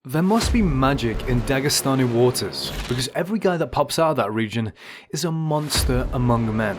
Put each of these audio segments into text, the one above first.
There must be magic in Dagestani waters, because every guy that pops out of that region is a monster among men.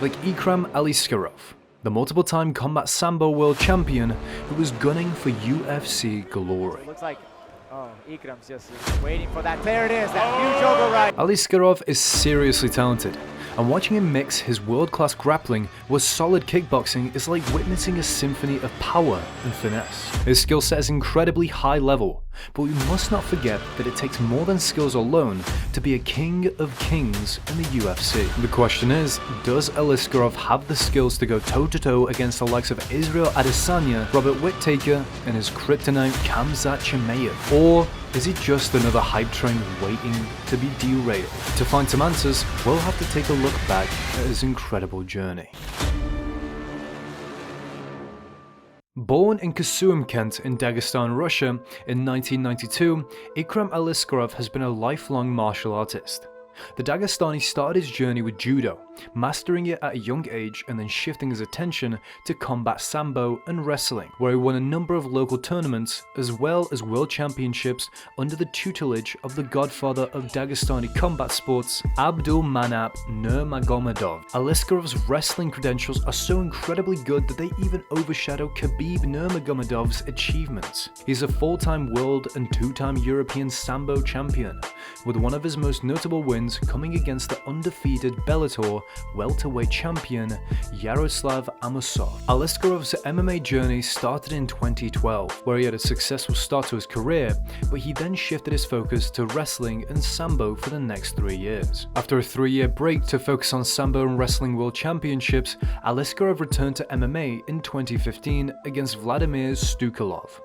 Like Ikram Aliskerov, the multiple-time Combat Sambo world champion who was gunning for UFC glory. Looks like, Ikram's just waiting for that. There it is, that huge override. Aliskerov is seriously talented, and watching him mix his world-class grappling with solid kickboxing is like witnessing a symphony of power and finesse. His skill set is incredibly high level, but we must not forget that it takes more than skills alone to be a king of kings in the UFC. The question is, does Aliskerov have the skills to go toe-to-toe against the likes of Israel Adesanya, Robert Whittaker, and his kryptonite Khamzat Chimaev? Or is he just another hype train waiting to be derailed? To find some answers, we'll have to take a look back at his incredible journey. Born in Kasuum, Kent in Dagestan, Russia in 1992, Ikram Aliskerov has been a lifelong martial artist. The Dagestani started his journey with judo, mastering it at a young age and then shifting his attention to combat sambo and wrestling, where he won a number of local tournaments as well as world championships under the tutelage of the godfather of Dagestani combat sports, Abdulmanap Nurmagomedov. Aliskerov's wrestling credentials are so incredibly good that they even overshadow Khabib Nurmagomedov's achievements. He's a full-time world and two-time European sambo champion, with one of his most notable wins coming against the undefeated Bellator welterweight champion Yaroslav Amosov. Aliskerov's MMA journey started in 2012, where he had a successful start to his career, but he then shifted his focus to wrestling and sambo for the next 3 years. After a 3-year break to focus on sambo and wrestling world championships, Aliskerov returned to MMA in 2015 against Vladimir Stukalov.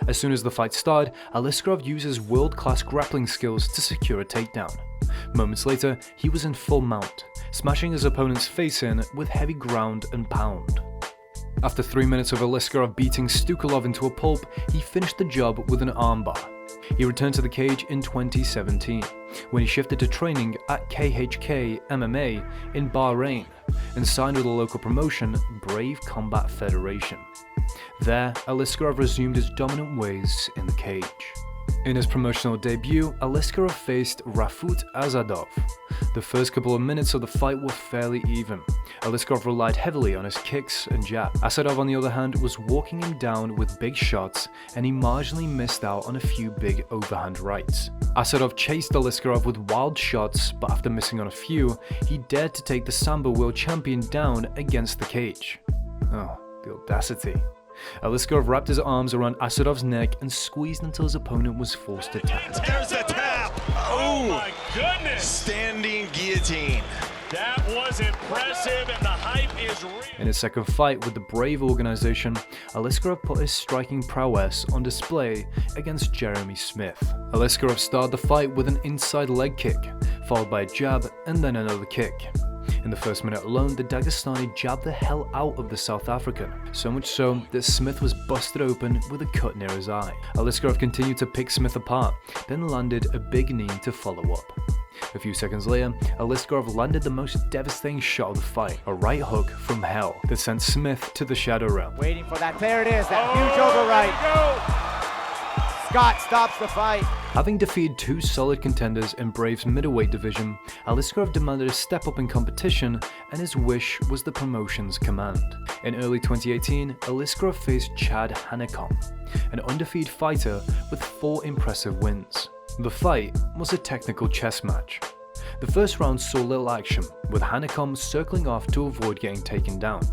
As soon as the fight started, Aliskerov used his world-class grappling skills to secure a takedown. Moments later, he was in full mount, smashing his opponent's face in with heavy ground and pound. After 3 minutes of Aliskerov beating Stukalov into a pulp, he finished the job with an armbar. He returned to the cage in 2017, when he shifted to training at KHK MMA in Bahrain and signed with a local promotion, Brave Combat Federation. There, Aliskerov resumed his dominant ways in the cage. In his promotional debut, Aliskerov faced Rafut Azadov. The first couple of minutes of the fight were fairly even. Aliskerov relied heavily on his kicks and jabs. Azadov, on the other hand, was walking him down with big shots, and he marginally missed out on a few big overhand rights. Azadov chased Aliskerov with wild shots, but after missing on a few, he dared to take the Sambo world champion down against the cage. Oh, the audacity. Aliskerov wrapped his arms around Azadov's neck and squeezed until his opponent was forced to tap. There's a tap! Oh my goodness! Standing guillotine. That was impressive, and the hype is real. In his second fight with the Brave organization, Aliskerov put his striking prowess on display against Jeremy Smith. Aliskerov started the fight with an inside leg kick, followed by a jab and then another kick. In the first minute alone, the Dagestani jabbed the hell out of the South African, so much so that Smith was busted open with a cut near his eye. Aliskerov continued to pick Smith apart, then landed a big knee to follow up. A few seconds later, Aliskerov landed the most devastating shot of the fight, a right hook from hell that sent Smith to the shadow realm. Waiting for that. There it is, that huge override. Scott stops the fight. Having defeated 2 solid contenders in Brave's middleweight division, Aliskerov demanded a step up in competition, and his wish was the promotion's command. In early 2018, Aliskerov faced Chad Hanekom, an undefeated fighter with 4 impressive wins. The fight was a technical chess match. The first round saw little action, with Hanekom circling off to avoid getting taken down,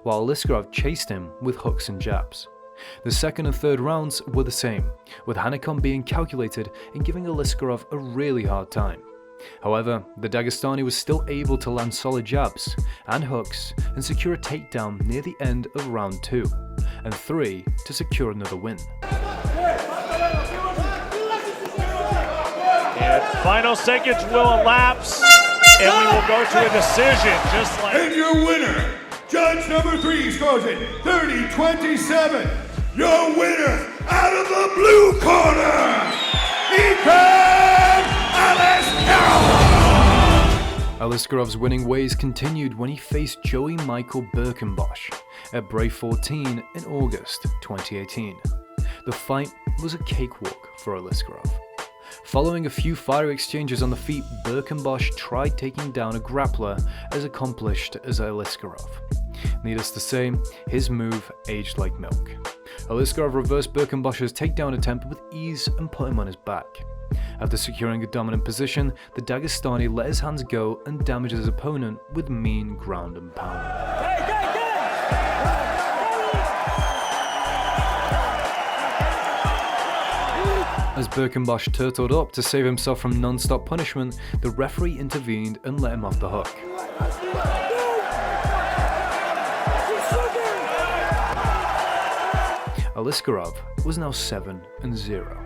while Aliskerov chased him with hooks and jabs. The second and third rounds were the same, with Hanekom being calculated and giving Aliskerov a really hard time. However, the Dagestani was still able to land solid jabs and hooks and secure a takedown near the end of round 2 and 3 to secure another win. And final seconds will elapse, and we will go to a decision, just like... And your winner, judge number 3 scores it 30-27. Your winner out of the blue corner, Ikram Aliskerov! Aliskerov's winning ways continued when he faced Joey Michael Birkenbosch at Brave 14 in August 2018. The fight was a cakewalk for Aliskerov. Following a few fire exchanges on the feet, Birkenbosch tried taking down a grappler as accomplished as Aliskerov. Needless to say, his move aged like milk. Aliskerov reversed Birkenbosch's takedown attempt with ease and put him on his back. After securing a dominant position, the Dagestani let his hands go and damaged his opponent with mean ground and pound. As Birkenbosch turtled up to save himself from non-stop punishment, the referee intervened and let him off the hook. Alikserov was now 7-0.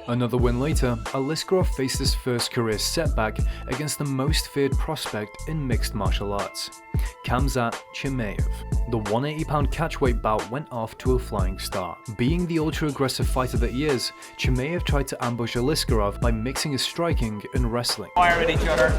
Another win later, Aliskerov faced his first career setback against the most feared prospect in mixed martial arts, Khamzat Chimaev. The 180-pound catchweight bout went off to a flying start. Being the ultra-aggressive fighter that he is, Chimaev tried to ambush Aliskerov by mixing his striking and wrestling. Fire at each other.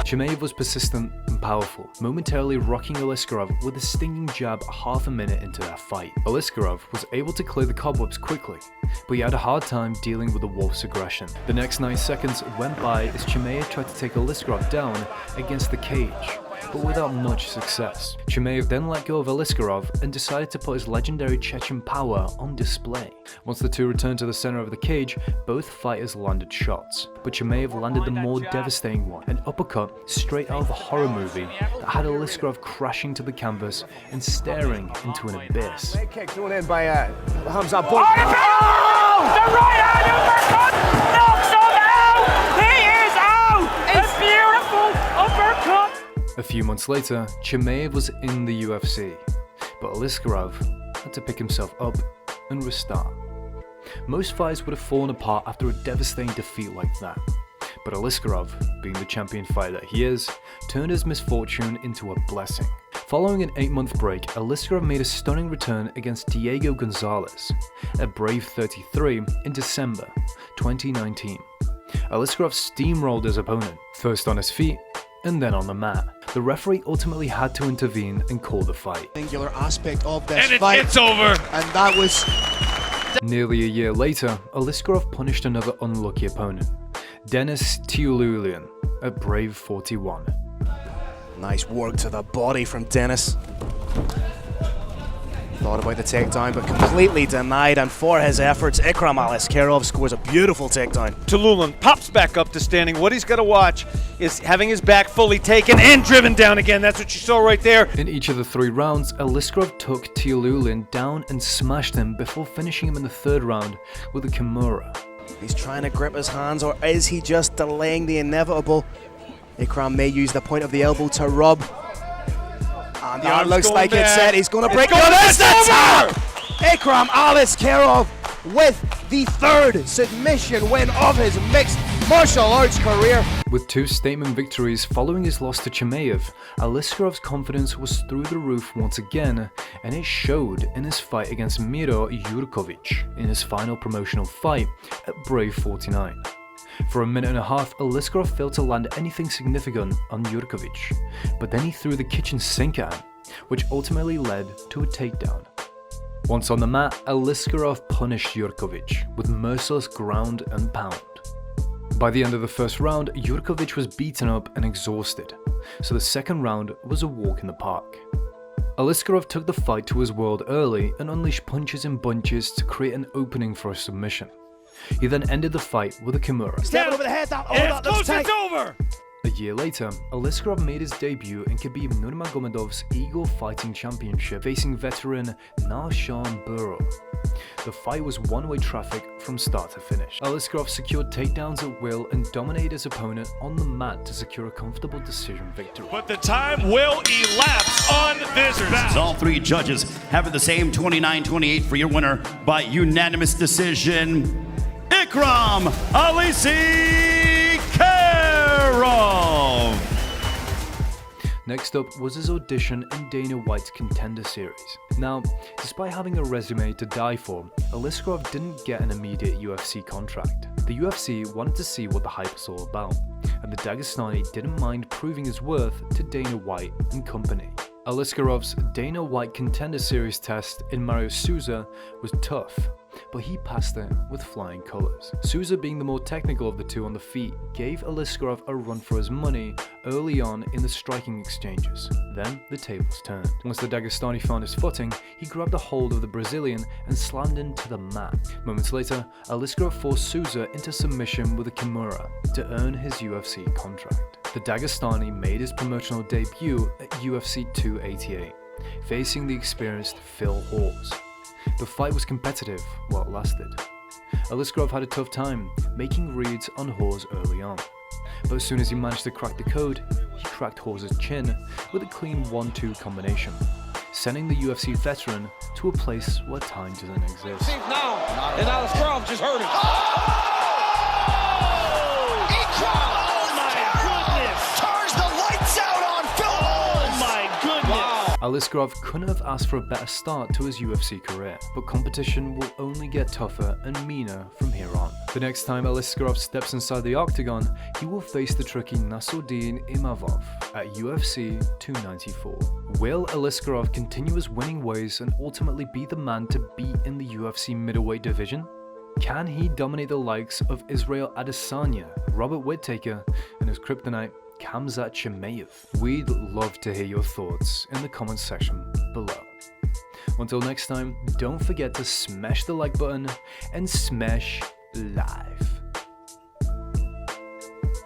Chimaev was persistent and powerful, momentarily rocking Aliskerov with a stinging jab half a minute into that fight. Aliskerov was able to clear the cobwebs quickly, but he had a hard time dealing with the wolf's aggression. The next 9 seconds went by as Chimaev tried to take Aliskerov down against the cage, but without much success. Chimaev then let go of Aliskerov and decided to put his legendary Chechen power on display. Once the two returned to the center of the cage, both fighters landed shots, but Chimaev landed the more devastating one, an uppercut straight out of a horror movie that had Aliskerov crashing to the canvas and staring into an abyss. Leg kick thrown in by Khamzat. The right hand uppercut knocks him out! He is out! It's beautiful uppercut! A few months later, Chimaev was in the UFC, but Aliskerov had to pick himself up and restart. Most fights would have fallen apart after a devastating defeat like that, but Aliskerov, being the champion fighter that he is, turned his misfortune into a blessing. Following an 8-month break, Aliskerov made a stunning return against Diego Gonzalez at Brave 33 in December 2019. Aliskerov steamrolled his opponent, first on his feet and then on the mat. The referee ultimately had to intervene and call the fight. Singular aspect of this And fight, it's over. and that was Nearly a year later, Aliskerov punished another unlucky opponent, Denis Tiuliulin, at Brave 41. nice work to the body from Dennis. Thought about the takedown, but completely denied, and for his efforts, Ikram Aliskerov scores a beautiful takedown. Tiuliulin pops back up to standing. What he's got to watch is having his back fully taken and driven down again. That's what you saw right there. In each of the 3 rounds, Aliskerov took Tiuliulin down and smashed him before finishing him in the 3rd round with a Kimura. He's trying to grip his hands, or is he just delaying the inevitable? Ikram may use the point of the elbow to rub. And the arm looks like it's set. He's going to break. It's the tap! Ikram Aliskerov with the 3rd submission win of his mixed martial arts career. With 2 statement victories following his loss to Chimaev, Aliskerov's confidence was through the roof once again, and it showed in his fight against Miro Jurkovic in his final promotional fight at Brave 49. For a minute and a half, Aliskerov failed to land anything significant on Jurkovic, but then he threw the kitchen sink at him, which ultimately led to a takedown. Once on the mat, Aliskerov punished Jurkovic with merciless ground and pound. By the end of the 1st round, Jurkovic was beaten up and exhausted, so the 2nd round was a walk in the park. Aliskerov took the fight to his world early and unleashed punches in bunches to create an opening for a submission. He then ended the fight with a Kimura. Step over the head. It's close, it's over! A year later, Aliskerov made his debut in Khabib Nurmagomedov's Eagle Fighting Championship, facing veteran Narshan Burrow. The fight was one-way traffic from start to finish. Aliskerov secured takedowns at will and dominated his opponent on the mat to secure a comfortable decision victory. But the time will elapse on this bout. All 3 judges having the same 29-28 for your winner by unanimous decision, Ikram Aliskerov. Next up was his audition in Dana White's Contender Series. Now, despite having a resume to die for, Aliskerov didn't get an immediate UFC contract. The UFC wanted to see what the hype was all about, and the Dagestani didn't mind proving his worth to Dana White and company. Aliskerov's Dana White Contender Series test in Mario Souza was tough, but he passed it with flying colours. Souza, being the more technical of the two on the feet, gave Aliskerov a run for his money early on in the striking exchanges. Then the tables turned. Once the Dagestani found his footing, he grabbed a hold of the Brazilian and slammed him to the mat. Moments later, Aliskerov forced Souza into submission with a Kimura to earn his UFC contract. The Dagestani made his promotional debut at UFC 288, facing the experienced Phil Hawes. The fight was competitive while it lasted. Aliskerov had a tough time making reads on Hawes early on, but as soon as he managed to crack the code, he cracked Hawes' chin with a clean 1-2 combination, sending the UFC veteran to a place where time doesn't exist. Now, and Aliskerov just hurt him. Aliskerov couldn't have asked for a better start to his UFC career, but competition will only get tougher and meaner from here on. The next time Aliskerov steps inside the octagon, he will face the tricky Nassourdine Imavov at UFC 294. Will Aliskerov continue his winning ways and ultimately be the man to beat in the UFC middleweight division? Can he dominate the likes of Israel Adesanya, Robert Whittaker, and his kryptonite Khamzat Chimaev? We'd love to hear your thoughts in the comments section below. Until next time, don't forget to smash the like button and smash live.